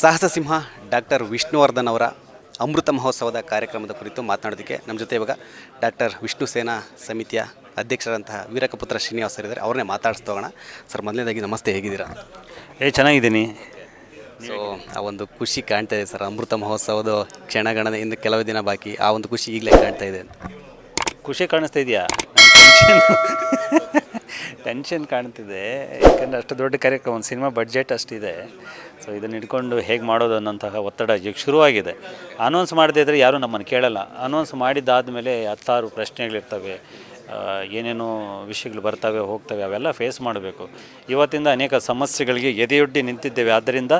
ಸಾಹಸ ಸಿಂಹ ಡಾಕ್ಟರ್ ವಿಷ್ಣುವರ್ಧನ್ ಅವರ ಅಮೃತ ಮಹೋತ್ಸವದ ಕಾರ್ಯಕ್ರಮದ ಕುರಿತು ಮಾತನಾಡೋದಕ್ಕೆ ನಮ್ಮ ಜೊತೆ ಇವಾಗ ಡಾಕ್ಟರ್ ವಿಷ್ಣು ಸೇನಾ ಸಮಿತಿಯ ಅಧ್ಯಕ್ಷರಂತಹ ವೀರಕಪುತ್ರ ಶ್ರೀನಿವಾಸ್ ಸರ್ ಇದ್ದಾರೆ. ಅವ್ರನ್ನೇ ಮಾತಾಡಿಸ್ತೋಗೋಣ. ಸರ್, ಮೊದಲನೇದಾಗಿ ನಮಸ್ತೆ, ಹೇಗಿದ್ದೀರಾ? ಚೆನ್ನಾಗಿದ್ದೀನಿ. ಸೊ ಆ ಒಂದು ಖುಷಿ ಕಾಣ್ತಾ ಇದೆ ಸರ್, ಅಮೃತ ಮಹೋತ್ಸವದ ಕ್ಷಣಗಣನೆ ಇನ್ನು ಕೆಲವು ದಿನ ಬಾಕಿ, ಆ ಒಂದು ಖುಷಿ ಈಗಲೇ ಕಾಣ್ತಾ ಇದೆ. ಖುಷಿ ಕಾಣಿಸ್ತಾ ಇದೆಯಾ? ಟೆನ್ಷನ್ ಕಾಣ್ತಿದೆ, ಯಾಕಂದರೆ ಅಷ್ಟು ದೊಡ್ಡ ಕಾರ್ಯಕ್ರಮ, ಒಂದು ಸಿನಿಮಾ ಬಡ್ಜೆಟ್ ಅಷ್ಟಿದೆ. ಸೊ ಇದನ್ನು ಹಿಡ್ಕೊಂಡು ಹೇಗೆ ಮಾಡೋದು ಅನ್ನೋಂತಹ ಒತ್ತಡ ಈಗ ಶುರುವಾಗಿದೆ. ಅನೌನ್ಸ್ ಮಾಡದೇ ಇದ್ದರೆ ಯಾರೂ ನಮ್ಮನ್ನು ಕೇಳಲ್ಲ. ಅನೌನ್ಸ್ ಮಾಡಿದ್ದಾದಮೇಲೆ ಹತ್ತಾರು ಪ್ರಶ್ನೆಗಳಿರ್ತವೆ, ಏನೇನೋ ವಿಷಯಗಳು ಬರ್ತವೆ ಹೋಗ್ತವೆ, ಅವೆಲ್ಲ ಫೇಸ್ ಮಾಡಬೇಕು. ಇವತ್ತಿಂದ ಅನೇಕ ಸಮಸ್ಯೆಗಳಿಗೆ ಎದೆಯೊಡ್ಡಿ ನಿಂತಿದ್ದೇವೆ. ಆದ್ದರಿಂದ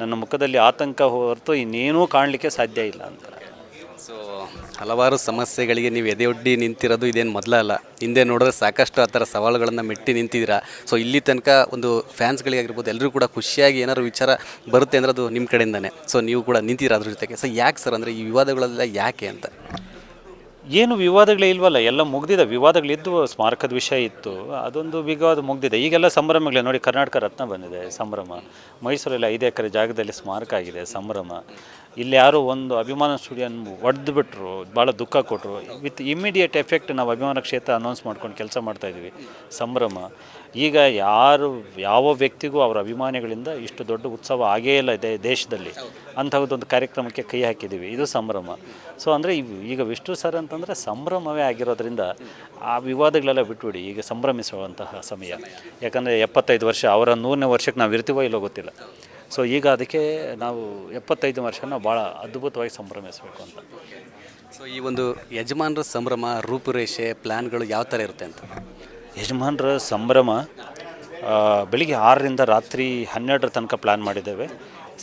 ನನ್ನ ಮುಖದಲ್ಲಿ ಆತಂಕ ಹೊರತು ಇನ್ನೇನೂ ಕಾಣಲಿಕ್ಕೆ ಸಾಧ್ಯ ಇಲ್ಲ ಅಂತ. ಸೊ ಹಲವಾರು ಸಮಸ್ಯೆಗಳಿಗೆ ನೀವು ಎದೆಯೊಡ್ಡಿ ನಿಂತಿರೋದು ಇದೇನು ಮೊದಲಲ್ಲ. ಹಿಂದೆ ನೋಡಿದ್ರೆ ಸಾಕಷ್ಟು ಆ ಥರ ಸವಾಲುಗಳನ್ನು ಮೆಟ್ಟಿ ನಿಂತಿದ್ದೀರಾ. ಸೊ ಇಲ್ಲಿ ತನಕ ಒಂದು ಫ್ಯಾನ್ಸ್ಗಳಿಗಾಗಿರ್ಬೋದು, ಎಲ್ಲರೂ ಕೂಡ ಖುಷಿಯಾಗಿ ಏನಾದ್ರು ವಿಚಾರ ಬರುತ್ತೆ ಅಂದರೆ ಅದು ನಿಮ್ಮ ಕಡೆಯಿಂದನೇ. ಸೊ ನೀವು ಕೂಡ ನಿಂತಿದ್ದೀರ ಅದ್ರ ಜೊತೆಗೆ. ಸೊ ಯಾಕೆ ಸರ್, ಅಂದರೆ ಈ ವಿವಾದಗಳೆಲ್ಲ ಯಾಕೆ ಅಂತ? ಏನು ವಿವಾದಗಳೇ ಇಲ್ವಲ್ಲ, ಎಲ್ಲ ಮುಗ್ದಿದೆ. ವಿವಾದಗಳಿದ್ದು ಸ್ಮಾರಕದ ವಿಷಯ ಇತ್ತು, ಅದೊಂದು ವಿವಾದ ಮುಗ್ದಿದೆ. ಈಗೆಲ್ಲ ಸಂಭ್ರಮಗಳೇ ನೋಡಿ, ಕರ್ನಾಟಕ ರತ್ನ ಬಂದಿದೆ, ಸಂಭ್ರಮ. ಮೈಸೂರಲ್ಲಿ 5 ಎಕರೆ ಜಾಗದಲ್ಲಿ ಸ್ಮಾರಕ ಆಗಿದೆ, ಸಂಭ್ರಮ. ಇಲ್ಲಿ ಯಾರೋ ಒಂದು ಅಭಿಮಾನ ಸ್ಟುಡಿಯೋನ ಒಡೆದು ಬಿಟ್ಟರು, ಭಾಳ ದುಃಖ ಕೊಟ್ಟರು. ವಿತ್ ಇಮ್ಮಿಡಿಯೇಟ್ ಎಫೆಕ್ಟ್ ನಾವು ಅಭಿಮಾನ ಕ್ಷೇತ್ರ ಅನೌನ್ಸ್ ಮಾಡ್ಕೊಂಡು ಕೆಲಸ ಮಾಡ್ತಾಯಿದ್ವಿ, ಸಂಭ್ರಮ. ಈಗ ಯಾವ ವ್ಯಕ್ತಿಗೂ ಅವರ ಅಭಿಮಾನಿಗಳಿಂದ ಇಷ್ಟು ದೊಡ್ಡ ಉತ್ಸವ ಆಗೇ ಇಲ್ಲ ದೇಶದಲ್ಲಿ. ಅಂಥದ್ದೊಂದು ಕಾರ್ಯಕ್ರಮಕ್ಕೆ ಕೈ ಹಾಕಿದ್ದೀವಿ, ಇದು ಸಂಭ್ರಮ. ಸೊ ಅಂದರೆ ಈಗ ವಿಷ್ಣು ಸರ್ ಅಂತಂದರೆ ಸಂಭ್ರಮವೇ ಆಗಿರೋದ್ರಿಂದ ಆ ವಿವಾದಗಳೆಲ್ಲ ಬಿಟ್ಬಿಡಿ, ಈಗ ಸಂಭ್ರಮಿಸುವಂತಹ ಸಮಯ. ಯಾಕಂದರೆ 75 ವರ್ಷ, ಅವರ 100ನೇ ವರ್ಷಕ್ಕೆ ನಾವು ಇರ್ತೀವೋ ಇಲ್ಲೋ ಗೊತ್ತಿಲ್ಲ. ಸೊ ಈಗ ಅದಕ್ಕೆ ನಾವು 75 ವರ್ಷನ ಭಾಳ ಅದ್ಭುತವಾಗಿ ಸಂಭ್ರಮಿಸಬೇಕು ಅಂತ. ಸೊ ಈ ಒಂದು ಯಜಮಾನರ ಸಂಭ್ರಮ ರೂಪುರೇಷೆ ಪ್ಲ್ಯಾನ್ಗಳು ಯಾವ ಥರ ಇರುತ್ತೆ ಅಂತ? ಯಜಮಾನರ ಸಂಭ್ರಮ ಬೆಳಿಗ್ಗೆ 6ರಿಂದ ರಾತ್ರಿ 12 ತನಕ ಪ್ಲ್ಯಾನ್ ಮಾಡಿದ್ದೇವೆ.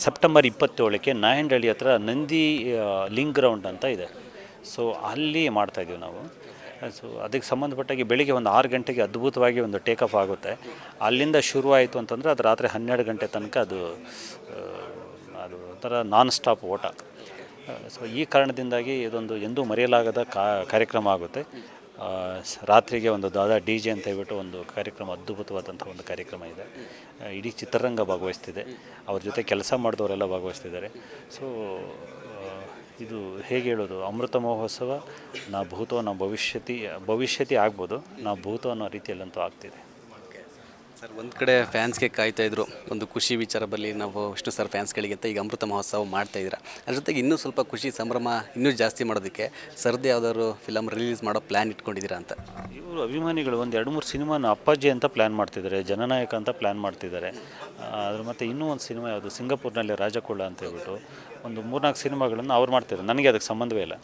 ಸೆಪ್ಟೆಂಬರ್ 27ಕ್ಕೆ ನಾಯಂಡಹಳ್ಳಿ ಹತ್ರ ನಂದಿ ಲಿಂಕ್ ಗ್ರೌಂಡ್ ಅಂತ ಇದೆ. ಸೊ ಅಲ್ಲಿ ಮಾಡ್ತಾಯಿದ್ದೀವಿ ನಾವು. ಸೊ ಅದಕ್ಕೆ ಸಂಬಂಧಪಟ್ಟಾಗಿ ಬೆಳಿಗ್ಗೆ ಒಂದು 6 ಗಂಟೆಗೆ ಅದ್ಭುತವಾಗಿ ಒಂದು ಟೇಕ್ ಆಫ್ ಆಗುತ್ತೆ. ಅಲ್ಲಿಂದ ಶುರುವಾಯಿತು ಅಂತಂದರೆ ಅದು ರಾತ್ರಿ 12 ಗಂಟೆ ತನಕ ಅದು ಒಂಥರ ನಾನ್ ಸ್ಟಾಪ್ ಓಟ. ಸೊ ಈ ಕಾರಣದಿಂದಾಗಿ ಇದೊಂದು ಎಂದೂ ಮರೆಯಲಾಗದ ಕಾರ್ಯಕ್ರಮ ಆಗುತ್ತೆ. ರಾತ್ರಿಗೆ ಒಂದು ದಾದಾ DJ ಅಂತ ಹೇಳ್ಬಿಟ್ಟು ಒಂದು ಕಾರ್ಯಕ್ರಮ, ಅದ್ಭುತವಾದಂಥ ಒಂದು ಕಾರ್ಯಕ್ರಮ ಇದೆ. ಇಡೀ ಚಿತ್ರರಂಗ ಭಾಗವಹಿಸ್ತಿದೆ, ಅವ್ರ ಜೊತೆ ಕೆಲಸ ಮಾಡಿದವರೆಲ್ಲ ಭಾಗವಹಿಸ್ತಿದ್ದಾರೆ. ಸೊ ಇದು ಹೇಗೆ ಹೇಳೋದು, ಅಮೃತ ಮಹೋತ್ಸವ ನಾ ಭೂತೋ ನಾ ಭವಿಷ್ಯತಿ ಆಗ್ಬೋದು, ನಾ ಭೂತೋ ಅನ್ನೋ ರೀತಿಯಲ್ಲಂತೂ ಆಗ್ತಿದೆ. ಸರ್, ಒಂದು ಕಡೆ ಫ್ಯಾನ್ಸ್ಗೆ ಕಾಯ್ತಾಯಿದ್ರು, ಒಂದು ಖುಷಿ ವಿಚಾರ ಬರಲಿ ನಾವು ವಿಷ್ಣು ಸರ್ ಫ್ಯಾನ್ಸ್ಗಳಿಗೆ ಅಂತ ಈಗ ಅಮೃತ ಮಹೋತ್ಸವ ಮಾಡ್ತಾಯಿದ್ದೀರಾ. ಅದ್ರ ಜೊತೆಗೆ ಇನ್ನೂ ಸ್ವಲ್ಪ ಖುಷಿ ಸಂಭ್ರಮ ಇನ್ನೂ ಜಾಸ್ತಿ ಮಾಡೋದಕ್ಕೆ ಸರ್ದೇ ಯಾವ್ದಾದ್ರು ಫಿಲಮ್ ರಿಲೀಸ್ ಮಾಡೋ ಪ್ಲ್ಯಾನ್ ಇಟ್ಕೊಂಡಿದ್ದೀರಾ ಅಂತ? ಇವರು ಅಭಿಮಾನಿಗಳು ಒಂದು 2-3 ಸಿನಿಮಾನ ಅಪ್ಪಾಜಿ ಅಂತ ಪ್ಲ್ಯಾನ್ ಮಾಡ್ತಿದ್ದಾರೆ, ಜನನಾಯಕ ಅಂತ ಪ್ಲ್ಯಾನ್ ಮಾಡ್ತಿದ್ದಾರೆ. ಅದ್ರ ಮತ್ತು ಇನ್ನೂ ಒಂದು ಸಿನಿಮಾ ಯಾವುದು, ಸಿಂಗಾಪುರ್ನಲ್ಲಿ ರಾಜಕುಳ ಅಂತ ಹೇಳ್ಬಿಟ್ಟು ಒಂದು 3-4 ಸಿನಿಮಾಗಳನ್ನು ಅವ್ರು ಮಾಡ್ತಿದ್ದಾರೆ. ನನಗೆ ಅದಕ್ಕೆ ಸಂಬಂಧವೇ ಇಲ್ಲ.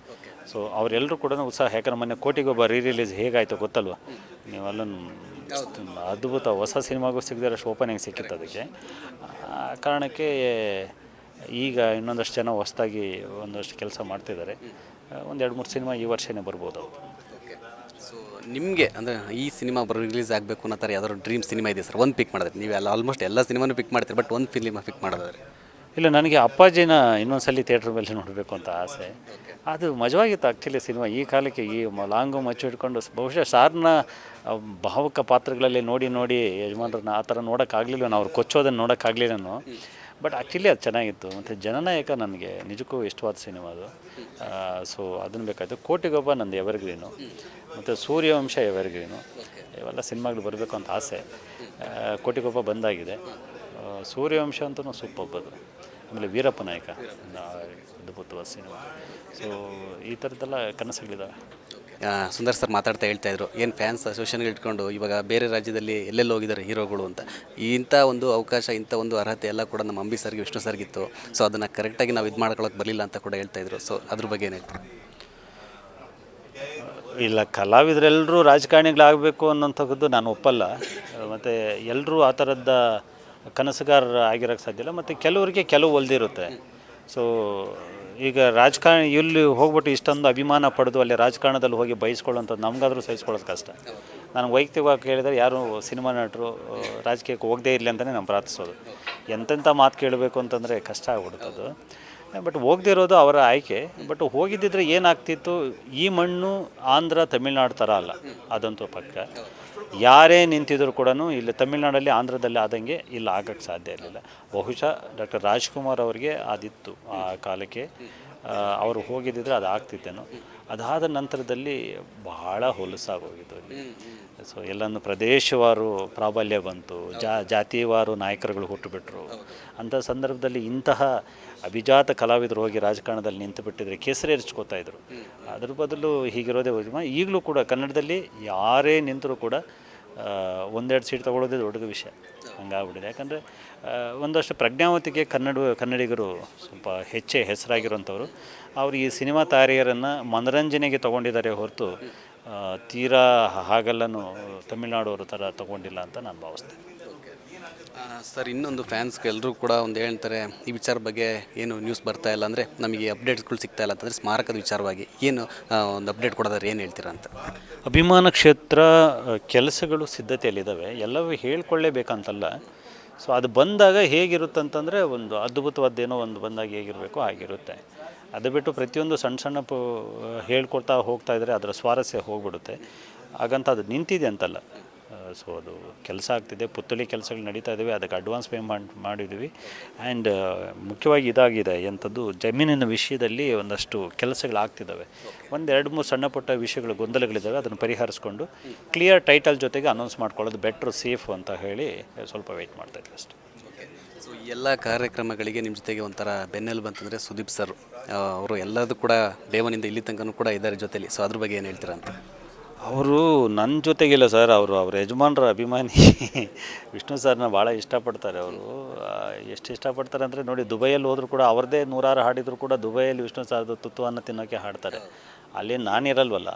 ಸೊ ಅವರೆಲ್ಲರೂ ಕೂಡ ಉತ್ಸಾಹ. ಯಾಕಂದ್ರೆ ಮೊನ್ನೆ ಕೋಟಿಗೊಬ್ಬ ರಿಲೀಸ್ ಹೇಗಾಯಿತು ಗೊತ್ತಲ್ವ ನೀವೆಲ್ಲ. ಅದ್ಭುತ, ಹೊಸ ಸಿನಿಮಾಗೂ ಸಿಗದಿರೋ ಅಷ್ಟು ಓಪನಿಂಗ್ ಸಿಕ್ಕಿತ್ತು ಅದಕ್ಕೆ. ಕಾರಣಕ್ಕೆ ಈಗ ಇನ್ನೊಂದಷ್ಟು ಜನ ಹೊಸದಾಗಿ ಒಂದಷ್ಟು ಕೆಲಸ ಮಾಡ್ತಿದ್ದಾರೆ. ಒಂದು 2-3 ಸಿನಿಮಾ ಈ ವರ್ಷನೇ ಬರ್ಬೋದು. ಸೊ ನಿಮಗೆ ಅಂದರೆ ಈ ಸಿನಿಮಾ ರಿಲೀಸ್ ಆಗಬೇಕು ಅನ್ನೋ ಥರ ಯಾವ್ದಾದ್ರು ಡ್ರೀಮ್ ಸಿನಿಮಾ ಇದೆ ಸರ್? ಒಂದು ಪಿಕ್ ಮಾಡಿದ್ರೆ ನೀವು ಆಲ್ಮೋಸ್ಟ್ ಎಲ್ಲ ಸಿನಿಮಾನು ಪಿಕ್ ಮಾಡ್ತೀರಿ, ಬಟ್ ಒಂದು ಫಿಲ್ಮ ಪಿಕ್ ಮಾಡೋದಾದ್ರೆ? ಇಲ್ಲ, ನನಗೆ ಅಪ್ಪಾಜಿನ ಇನ್ನೊಂದ್ಸಲಿ ಥಿಯೇಟ್ರ್ ಮೇಲೆ ನೋಡಬೇಕು ಅಂತ ಆಸೆ. ಅದು ಮಜವಾಗಿತ್ತು ಆ್ಯಕ್ಚುಲಿ ಸಿನಿಮಾ. ಈ ಕಾಲಕ್ಕೆ ಈ ಲಾಂಗು ಮಚ್ಚು ಹಿಡ್ಕೊಂಡು ಬಹುಶಃ ಸಾರ್ನ ಭಾವುಕ ಪಾತ್ರಗಳಲ್ಲಿ ನೋಡಿ ಯಜಮಾನ್ರನ್ನ ಆ ಥರ ನೋಡೋಕ್ಕಾಗಲಿಲ್ಲ, ನಾವು ಅವ್ರು ಕೊಚ್ಚೋದನ್ನು ನೋಡೋಕ್ಕಾಗಲಿಲ್ಲನು. ಬಟ್ ಆ್ಯಕ್ಚುಲಿ ಅದು ಚೆನ್ನಾಗಿತ್ತು. ಮತ್ತು ಜನನಾಯಕ ನನಗೆ ನಿಜಕ್ಕೂ ಇಷ್ಟವಾದ ಸಿನಿಮಾ ಅದು. ಸೊ ಅದನ್ನು ಬೇಕಾಯಿತು. ಕೋಟಿಗೊಬ್ಬ ನಂದು ಎವರ್ಗ್ರೀನು, ಮತ್ತು ಸೂರ್ಯವಂಶ ಎವರ್ಗ್ರೀನು. ಇವೆಲ್ಲ ಸಿನಿಮಾಗಳು ಬರಬೇಕು ಅಂತ ಆಸೆ. ಕೋಟಿಗೊಬ್ಬ ಬಂದಾಗಿದೆ. ಸೂರ್ಯವಂಶ ಅಂತೂ ಸೂಪರ್ ಅದು. ಆಮೇಲೆ ವೀರಪ್ಪ ನಾಯಕ ಅದ್ಭುತವಾದ ಸಿನಿಮಾ. ಸೊ ಈ ಥರದ್ದೆಲ್ಲ ಕನಸುಗಳಿದ್ದಾವೆ. ಸುಂದರ್ ಸರ್ ಮಾತಾಡ್ತಾ ಹೇಳ್ತಾಯಿದ್ರು, ಏನು ಫ್ಯಾನ್ಸ್ ಅಸೋಸಿಯೇಷನ್ಗೆ ಇಟ್ಕೊಂಡು ಇವಾಗ ಬೇರೆ ರಾಜ್ಯದಲ್ಲಿ ಎಲ್ಲೆಲ್ಲಿ ಹೋಗಿದ್ದಾರೆ ಹೀರೋಗಳು ಅಂತ. ಇಂಥ ಒಂದು ಅವಕಾಶ, ಇಂಥ ಒಂದು ಅರ್ಹತೆ ಎಲ್ಲ ಕೂಡ ನಮ್ಮ ಅಂಬಿ ಸರ್ಗೆ, ವಿಷ್ಣು ಸರ್ಗಿತ್ತು. ಸೊ ಅದನ್ನು ಕರೆಕ್ಟಾಗಿ ನಾವು ಇದು ಮಾಡ್ಕೊಳ್ಳೋಕೆ ಬರಲಿಲ್ಲ ಅಂತ ಕೂಡ ಹೇಳ್ತಾಯಿದ್ರು. ಸೊ ಅದ್ರ ಬಗ್ಗೆ ಏನು ಹೇಳ್ತಾರೆ? ಇಲ್ಲ, ಕಲಾವಿದರೆಲ್ಲರೂ ರಾಜಕಾರಣಿಗಳಾಗಬೇಕು ಅನ್ನೋಂಥದ್ದು ನಾನು ಒಪ್ಪಲ್ಲ. ಮತ್ತು ಎಲ್ಲರೂ ಆ ಥರದ ಕನಸುಗಾರರು ಆಗಿರೋಕ್ಕೆ ಸಾಧ್ಯ ಇಲ್ಲ. ಮತ್ತು ಕೆಲವರಿಗೆ ಕೆಲವು ಒಲ್ದಿರುತ್ತೆ. ಸೊ ಈಗ ರಾಜಕಾರಣ ಇಲ್ಲಿ ಹೋಗ್ಬಿಟ್ಟು ಇಷ್ಟೊಂದು ಅಭಿಮಾನ ಪಡೆದು ಅಲ್ಲಿ ರಾಜಕಾರಣದಲ್ಲಿ ಹೋಗಿ ಬಯಸ್ಕೊಳ್ಳೋಂಥದ್ದು ನಮಗಾದರೂ ಸಹಿಸ್ಕೊಳ್ಳೋದು ಕಷ್ಟ. ನಾನು ವೈಯಕ್ತಿಕವಾಗಿ ಕೇಳಿದರೆ ಯಾರು ಸಿನಿಮಾ ನಟರು ರಾಜಕೀಯಕ್ಕೆ ಹೋಗದೇ ಇರಲಿ ಅಂತಲೇ ನಾನು ಪ್ರಾರ್ಥಿಸೋದು. ಎಂತೆಂಥ ಮಾತು ಕೇಳಬೇಕು ಅಂತಂದರೆ ಕಷ್ಟ ಆಗ್ಬಿಡ್ತದು. ಬಟ್ ಹೋಗದೇ ಇರೋದು ಅವರ ಆಯ್ಕೆ. ಬಟ್ ಹೋಗಿದ್ದಿದ್ರೆ ಏನಾಗ್ತಿತ್ತು, ಈ ಮಣ್ಣು ಆಂಧ್ರ ತಮಿಳ್ನಾಡು ಥರ ಅಲ್ಲ, ಅದಂತೂ ಪಕ್ಕ. ಯಾರೇ ನಿಂತಿದ್ರು ಕೂಡ ಇಲ್ಲಿ ತಮಿಳ್ನಾಡಲ್ಲಿ ಆಂಧ್ರದಲ್ಲಿ ಆದಂಗೆ ಇಲ್ಲಿ ಆಗಕ್ಕೆ ಸಾಧ್ಯ ಇರಲಿಲ್ಲ. ಬಹುಶಃ ಡಾಕ್ಟರ್ ರಾಜ್ಕುಮಾರ್ ಅವರಿಗೆ ಅದಿತ್ತು ಆ ಕಾಲಕ್ಕೆ, ಅವರು ಹೋಗಿದ್ದಿದ್ರೆ ಅದು ಆಗ್ತಿತ್ತೇನೋ. ಅದಾದ ನಂತರದಲ್ಲಿ ಬಹಳ ಹೊಲಸಾಗೋಗಿದ್ದು ಇಲ್ಲಿ. ಸೊ ಎಲ್ಲೊಂದು ಪ್ರದೇಶವಾರು ಪ್ರಾಬಲ್ಯ ಬಂತು, ಜಾತಿವಾರು ನಾಯಕರುಗಳು ಹುಟ್ಟುಬಿಟ್ರು. ಅಂಥ ಸಂದರ್ಭದಲ್ಲಿ ಇಂತಹ ಅಭಿಜಾತ ಕಲಾವಿದರು ಹೋಗಿ ರಾಜಕಾರಣದಲ್ಲಿ ನಿಂತು ಬಿಟ್ಟಿದ್ರೆ ಕೇಸರಿ ಎರಚ್ಕೋತಾ ಇದ್ರು. ಅದ್ರ ಬದಲು ಹೀಗಿರೋದೇ ಈಗಲೂ ಕೂಡ ಕನ್ನಡದಲ್ಲಿ ಯಾರೇ ನಿಂತರೂ ಕೂಡ ಒಂದೆರಡು ಸೀಟ್ ತೊಗೊಳ್ಳೋದೇ ದೊಡ್ಡ ವಿಷಯ ಹಂಗಾಗ್ಬಿಟ್ಟಿದೆ. ಯಾಕಂದರೆ ಒಂದಷ್ಟು ಪ್ರಜ್ಞಾವತಿಗೆ ಕನ್ನಡಿಗರು ಸ್ವಲ್ಪ ಹೆಚ್ಚೇ ಹೆಸರಾಗಿರುವಂಥವ್ರು. ಅವರು ಈ ಸಿನಿಮಾ ತಾರೆಯರನ್ನು ಮನರಂಜನೆಗೆ ತೊಗೊಂಡಿದ್ದಾರೆ ಹೊರತು ತೀರಾ ಹಾಗೆಲ್ಲನೂ ತಮಿಳ್ನಾಡೋರ ಥರ ತೊಗೊಂಡಿಲ್ಲ ಅಂತ ನಾನು ಭಾವಿಸ್ತೇನೆ. ಸರ್, ಇನ್ನೊಂದು ಫ್ಯಾನ್ಸ್ಗೆ ಎಲ್ಲರೂ ಕೂಡ ಒಂದು ಹೇಳ್ತಾರೆ, ಈ ವಿಚಾರ ಬಗ್ಗೆ ಏನು ನ್ಯೂಸ್ ಬರ್ತಾ ಇಲ್ಲ, ಅಂದರೆ ನಮಗೆ ಅಪ್ಡೇಟ್ಸ್ಗಳು ಸಿಗ್ತಾ ಇಲ್ಲ ಅಂತಂದರೆ ಸ್ಮಾರಕದ ವಿಚಾರವಾಗಿ ಏನು ಒಂದು ಅಪ್ಡೇಟ್ ಕೊಡೋದಾದ್ರೆ ಏನು ಹೇಳ್ತೀರಾ ಅಂತ? ಅಭಿಮಾನ ಕ್ಷೇತ್ರ ಕೆಲಸಗಳು ಸಿದ್ಧತೆಯಲ್ಲಿದ್ದಾವೆ, ಎಲ್ಲವೂ ಹೇಳ್ಕೊಳ್ಳೇಬೇಕಂತಲ್ಲ. ಸೊ ಅದು ಬಂದಾಗ ಹೇಗಿರುತ್ತಂತಂದರೆ ಒಂದು ಅದ್ಭುತವಾದ್ದೇನೋ ಒಂದು ಬಂದಾಗ ಹೇಗಿರಬೇಕು ಆಗಿರುತ್ತೆ. ಅದು ಬಿಟ್ಟು ಪ್ರತಿಯೊಂದು ಸಣ್ಣ ಹೇಳ್ಕೊಡ್ತಾ ಹೋಗ್ತಾ ಇದ್ದರೆ ಅದರ ಸ್ವಾರಸ್ಯ ಹೋಗ್ಬಿಡುತ್ತೆ. ಹಾಗಂತ ಅದು ನಿಂತಿದೆ ಅಂತಲ್ಲ. ಸೊ ಅದು ಕೆಲಸ ಆಗ್ತಿದೆ, ಪುತ್ಥಳಿ ಕೆಲಸಗಳು ನಡೀತಾ ಇದ್ದಾವೆ, ಅದಕ್ಕೆ ಅಡ್ವಾನ್ಸ್ ಪೇಮೆಂಟ್ ಮಾಡಿದ್ದೀವಿ. ಆ್ಯಂಡ್ ಮುಖ್ಯವಾಗಿ ಇದಾಗಿದೆ ಎಂಥದ್ದು, ಜಮೀನಿನ ವಿಷಯದಲ್ಲಿ ಒಂದಷ್ಟು ಕೆಲಸಗಳಾಗ್ತಿದ್ದಾವೆ. ಒಂದು 2-3 ಸಣ್ಣ ಪುಟ್ಟ ವಿಷಯಗಳು ಗೊಂದಲಗಳಿದ್ದಾವೆ, ಅದನ್ನು ಪರಿಹರಿಸ್ಕೊಂಡು ಕ್ಲಿಯರ್ ಟೈಟಲ್ ಜೊತೆಗೆ ಅನೌನ್ಸ್ ಮಾಡ್ಕೊಳ್ಳೋದು ಬೆಟ್ರು, ಸೇಫ್ ಅಂತ ಹೇಳಿ ಸ್ವಲ್ಪ ವೆಯ್ಟ್ ಮಾಡ್ತಾಯಿದ್ವಿ ಅಷ್ಟೇ. ಸೊ ಈ ಎಲ್ಲ ಕಾರ್ಯಕ್ರಮಗಳಿಗೆ ನಿಮ್ಮ ಜೊತೆಗೆ ಒಂಥರ ಬೆನ್ನೆಲುಬು ಅಂತಂದರೆ ಸುದೀಪ್ ಸರ್ ಅವರು ಎಲ್ಲದೂ ಕೂಡ ಡೇವನಿಂದ ಇಲ್ಲಿ ತನಕನೂ ಕೂಡ ಇದ್ದಾರೆ ಜೊತೆಲಿ. ಸೊ ಅದ್ರ ಬಗ್ಗೆ ಏನು ಹೇಳ್ತೀರಾ ಅಂತ? ಅವರು ನನ್ನ ಜೊತೆಗಿಲ್ಲ ಸರ್, ಅವ್ರ ಯಜಮಾನ್ರ ಅಭಿಮಾನಿ ವಿಷ್ಣು ಸರ್ನ ಭಾಳ ಇಷ್ಟಪಡ್ತಾರೆ. ಅವರು ಎಷ್ಟು ಇಷ್ಟಪಡ್ತಾರೆ ಅಂದರೆ ನೋಡಿ, ದುಬೈಯಲ್ಲಿ ಹೋದರೂ ಕೂಡ ಅವ್ರದ್ದೇ 100 ಹಾಡಿದ್ರು ಕೂಡ ದುಬೈಯಲ್ಲಿ ವಿಷ್ಣು ಸರ್ದು ತುತ್ತುವನ್ನು ತಿನ್ನೋಕ್ಕೆ ಹಾಡ್ತಾರೆ. ಅಲ್ಲಿ ನಾನಿರಲ್ವಲ್ಲ,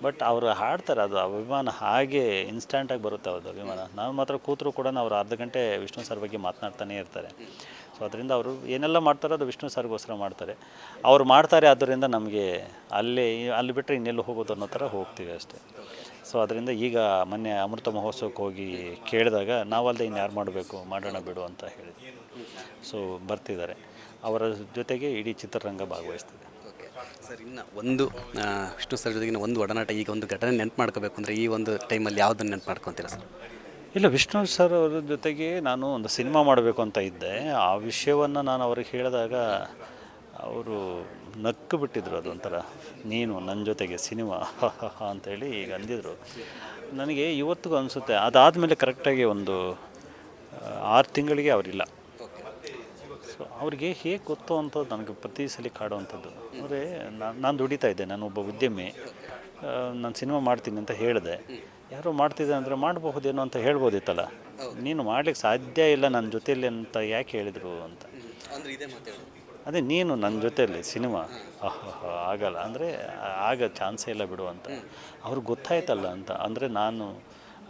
ಬಟ್ ಅವರು ಹಾಡ್ತಾರೆ. ಅದು ಅಭಿಮಾನ ಹಾಗೆ ಇನ್ಸ್ಟಂಟಾಗಿ ಬರುತ್ತೆ ಅವ್ರದ್ದು ಅಭಿಮಾನ. ನಾವು ಮಾತ್ರ ಕೂತರು ಕೂಡ ಅವ್ರು ಅರ್ಧ ಗಂಟೆ ವಿಷ್ಣು ಸರ್ ಬಗ್ಗೆ ಮಾತನಾಡ್ತಾನೆ ಇರ್ತಾರೆ. ಸೊ ಅದರಿಂದ ಅವರು ಏನೆಲ್ಲ ಮಾಡ್ತಾರೋ ಅದು ವಿಷ್ಣು ಸರ್ಗೋಸ್ಕರ ಮಾಡ್ತಾರೆ. ಅವ್ರು ಮಾಡ್ತಾರೆ, ಆದ್ದರಿಂದ ನಮಗೆ ಅಲ್ಲಿ ಬಿಟ್ಟರೆ ಇನ್ನೆಲ್ಲೂ ಹೋಗೋದು ಅನ್ನೋ ಥರ ಹೋಗ್ತೀವಿ ಅಷ್ಟೇ. ಸೊ ಅದರಿಂದ ಈಗ ಮೊನ್ನೆ ಅಮೃತ ಮಹೋತ್ಸವಕ್ಕೆ ಹೋಗಿ ಕೇಳಿದಾಗ ನಾವಲ್ಲದೆ ಇನ್ಯಾರು ಮಾಡಬೇಕು, ಮಾಡೋಣ ಬಿಡು ಅಂತ ಹೇಳಿದ್ವಿ. ಸೊ ಬರ್ತಿದ್ದಾರೆ, ಅವರ ಜೊತೆಗೆ ಇಡೀ ಚಿತ್ರರಂಗ ಭಾಗವಹಿಸ್ತಿದೆ. ಸರ್, ಇನ್ನು ಒಂದು ವಿಷ್ಣು ಸರ್ ಜೊತೆಗಿನ ಒಂದು ಒಡನಾಟ, ಈಗ ಒಂದು ಘಟನೆ ನೆನಪು ಮಾಡ್ಕೋಬೇಕು ಅಂದರೆ ಈ ಒಂದು ಟೈಮಲ್ಲಿ ಯಾವುದನ್ನು ನೆನಪು ಮಾಡ್ಕೊತೀರಾ ಸರ್? ಇಲ್ಲ, ವಿಷ್ಣು ಸರ್ ಅವ್ರ ಜೊತೆಗೆ ನಾನು ಒಂದು ಸಿನಿಮಾ ಮಾಡಬೇಕು ಅಂತ ಇದ್ದೆ. ಆ ವಿಷಯವನ್ನು ನಾನು ಅವ್ರಿಗೆ ಹೇಳಿದಾಗ ಅವರು ನಕ್ಕು ಬಿಟ್ಟಿದ್ರು. ಅದೊಂಥರ, ನೀನು ನನ್ನ ಜೊತೆಗೆ ಸಿನಿಮಾ ಅಂತೇಳಿ ಈಗ ಅಂದಿದ್ರು. ನನಗೆ ಇವತ್ತಿಗೂ ಅನಿಸುತ್ತೆ, ಅದಾದಮೇಲೆ ಕರೆಕ್ಟಾಗಿ ಒಂದು 6 ತಿಂಗಳಿಗೆ ಅವರಿಲ್ಲ. ಸೊ ಅವ್ರಿಗೆ ಹೇಗೆ ಗೊತ್ತು ಅಂತ ನನಗೆ ಪ್ರತಿ ಸಲ ಕಾಡುವಂಥದ್ದು. ಅಂದರೆ ನಾನು ದುಡಿತಾ ಇದ್ದೆ, ನಾನು ಒಬ್ಬ ಉದ್ಯಮಿ, ನಾನು ಸಿನಿಮಾ ಮಾಡ್ತೀನಿ ಅಂತ ಹೇಳಿದೆ. ಯಾರೋ ಮಾಡ್ತಿದ್ದೆ ಅಂದರೆ ಮಾಡಬಹುದೇನೋ ಅಂತ ಹೇಳ್ಬೋದಿತ್ತಲ್ಲ, ನೀನು ಮಾಡ್ಲಿಕ್ಕೆ ಸಾಧ್ಯ ಇಲ್ಲ ನನ್ನ ಜೊತೆಯಲ್ಲಿ ಅಂತ ಯಾಕೆ ಹೇಳಿದರು ಅಂತ. ಅದೇ, ನೀನು ನನ್ನ ಜೊತೆಯಲ್ಲಿ ಸಿನಿಮಾ ಆಗಲ್ಲ ಅಂದರೆ ಆಗ ಚಾನ್ಸೇ ಇಲ್ಲ ಬಿಡು ಅಂತ. ಅವ್ರಿಗೆ ಗೊತ್ತಾಯ್ತಲ್ಲ ಅಂತ. ಅಂದರೆ ನಾನು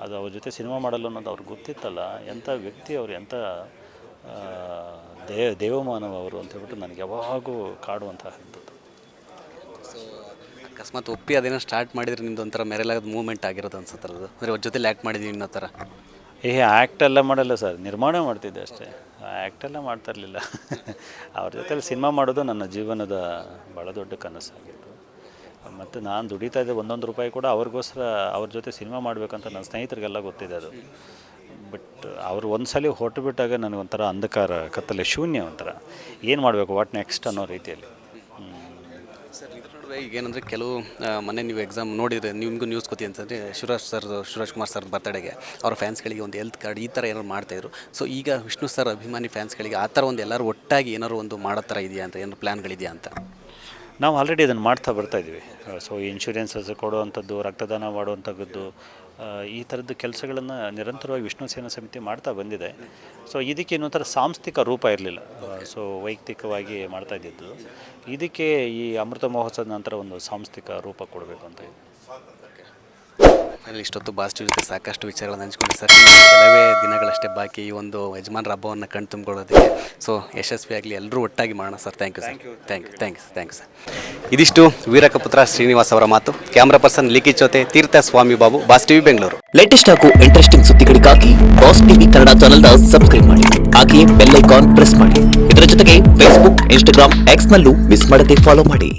ಅದು ಅವ್ರ ಜೊತೆ ಸಿನಿಮಾ ಮಾಡಲ್ಲ ಅನ್ನೋದು ಅವ್ರಿಗೆ ಗೊತ್ತಿತ್ತಲ್ಲ. ಎಂಥ ವ್ಯಕ್ತಿ ಅವರು, ಎಂಥ ದೇವಮಾನವ ಅವರು ಅಂತ ಹೇಳ್ಬಿಟ್ಟು ನನಗೆ ಯಾವಾಗೂ ಕಾಡುವಂತಹದ್ದು. ಅಕಸ್ಮಾತ್ ಒಪ್ಪಿ ಅದೇನೋ ಸ್ಟಾರ್ಟ್ ಮಾಡಿದರೆ ನಿಮ್ದು ಒಂಥರ ಮೆರೆಲಾಗದ ಮೂವ್ಮೆಂಟ್ ಆಗಿರೋದು ಅನ್ಸುತ್ತಲ್ಲ, ಅಂದರೆ ಅವ್ರ ಜೊತೆಲಿ ಆ್ಯಕ್ಟ್ ಮಾಡಿದ್ದೀವಿ ಅನ್ನೋ ಥರ? ಆ್ಯಕ್ಟ್ ಎಲ್ಲ ಮಾಡಲ್ಲ ಸರ್, ನಿರ್ಮಾಣ ಮಾಡ್ತಿದ್ದೆ ಅಷ್ಟೇ, ಆ್ಯಕ್ಟೆಲ್ಲ ಮಾಡ್ತಾ ಇರಲಿಲ್ಲ. ಅವ್ರ ಜೊತೆಲಿ ಸಿನಿಮಾ ಮಾಡೋದು ನನ್ನ ಜೀವನದ ಭಾಳ ದೊಡ್ಡ ಕನಸಾಗಿತ್ತು. ಮತ್ತು ನಾನು ದುಡಿತಾ ಇದ್ದೆ, 1 ರೂಪಾಯಿ ಕೂಡ ಅವ್ರಿಗೋಸ್ಕರ ಅವ್ರ ಜೊತೆ ಸಿನಿಮಾ ಮಾಡಬೇಕಂತ ನನ್ನ ಸ್ನೇಹಿತರಿಗೆಲ್ಲ ಗೊತ್ತಿದೆ ಅದು. ಬಟ್ ಅವರು ಒಂದು ಸಲ ಹೊರಟು ಬಿಟ್ಟಾಗ ನನಗೊಂಥರ ಅಂಧಕಾರ, ಕತ್ತಲೆ, ಶೂನ್ಯ, ಒಂಥರ ಏನು ಮಾಡಬೇಕು, ವಾಟ್ ನೆಕ್ಸ್ಟ್ ಅನ್ನೋ ರೀತಿಯಲ್ಲಿ. ಸರ್, ಇದ್ರ ನಡುವೆ ಈಗೇನಂದರೆ ಕೆಲವು ಮೊನ್ನೆ ನೀವು ಎಕ್ಸಾಮ್ ನೋಡಿದರೆ ನಿಮಗೂ ನ್ಯೂಸ್ ಗೊತ್ತಿ ಅಂತಂದರೆ ಶಿವರಾಜ್ ಕುಮಾರ್ ಸರ್ ಬರ್ತಡೆಗೆ ಅವರ ಫ್ಯಾನ್ಸ್ಗಳಿಗೆ ಒಂದು ಹೆಲ್ತ್ ಕಾರ್ಡ್ ಈ ಥರ ಏನಾದ್ರು ಮಾಡ್ತಾಯಿದ್ರು. ಸೊ ಈಗ ವಿಷ್ಣು ಸರ್ ಅಭಿಮಾನಿ ಫ್ಯಾನ್ಸ್ಗಳಿಗೆ ಆ ಥರ ಒಂದು ಎಲ್ಲರೂ ಒಟ್ಟಾಗಿ ಏನಾದ್ರು ಒಂದು ಮಾಡೋ ಥರ ಇದೆಯಾ ಅಂತ, ಏನಾದ್ರು ಪ್ಲ್ಯಾನ್ಗಳಿದೆಯಾ ಅಂತ? ನಾವು ಆಲ್ರೆಡಿ ಅದನ್ನು ಮಾಡ್ತಾ ಬರ್ತಾಯಿದ್ದೀವಿ. ಸೊ ಇನ್ಶೂರೆನ್ಸಸ್ ಕೊಡುವಂಥದ್ದು, ರಕ್ತದಾನ ಮಾಡುವಂಥದ್ದು, ಈ ಥರದ್ದು ಕೆಲಸಗಳನ್ನು ನಿರಂತರವಾಗಿ ವಿಷ್ಣು ಸೇನಾ ಸಮಿತಿ ಮಾಡ್ತಾ ಬಂದಿದೆ. ಸೊ ಇದಕ್ಕೆ ಇನ್ನೊಂಥರ ಸಾಂಸ್ಥಿಕ ರೂಪ ಇರಲಿಲ್ಲ. ಸೊ ವೈಯಕ್ತಿಕವಾಗಿ ಮಾಡ್ತಾಯಿದ್ದು, ಇದಕ್ಕೆ ಈ ಅಮೃತ ಮಹೋತ್ಸವದ ನಂತರ ಒಂದು ಸಾಂಸ್ಥಿಕ ರೂಪ ಕೊಡಬೇಕು ಅಂತ ಇದೆ. ಇಷ್ಟೊತ್ತು ಬಾಸ್ಟಿ ಜೊತೆ ಸಾಕಷ್ಟು ವಿಚಾರಗಳನ್ನು ಹಂಚ್ಕೊಂಡು ಸರ್, ಕೆಲವೇ ದಿನಗಳಷ್ಟೇ ಬಾಕಿ ಈ ಒಂದು ಯಜಮಾನ್ರ ಹಬ್ಬವನ್ನು ಕಣ್ ತುಂಬಿಕೊಳ್ಳೋದಕ್ಕೆ. ಸೊ ಯಶಸ್ವಿಯಾಗಲಿ, ಎಲ್ಲರೂ ಒಟ್ಟಾಗಿ ಮಾಡೋಣ ಸರ್. Thank you sir. ಇದಿಷ್ಟು ವೀರಕಪುತ್ರ ಶ್ರೀನಿವಾಸ್ ಅವರ ಮಾತು. ಕ್ಯಾಮ್ರಾ ಪರ್ಸನ್ ಲಿಖಿತ್ ಜೊತೆ Theertha Swamy Babu, Boss TV Bengaluru. Latest ಹಾಗೂ ಇಂಟ್ರೆಸ್ಟಿಂಗ್ ಸುದ್ದಿಗಳಿಗಾಗಿ ಬಾಸ್ ಟಿವಿ ಕನ್ನಡ ಚಾನೆಲ್ನ ಸಬ್ಸ್ಕ್ರೈಬ್ ಮಾಡಿ, ಹಾಗೆಯೇ ಬೆಲ್ ಐಕಾನ್ ಪ್ರೆಸ್ ಮಾಡಿ. ಇದರ ಜೊತೆಗೆ ಫೇಸ್ಬುಕ್, ಇನ್ಸ್ಟಾಗ್ರಾಮ್, ಎಕ್ಸ್ ನಲ್ಲೂ ಮಿಸ್ ಮಾಡದೆ ಫಾಲೋ ಮಾಡಿ.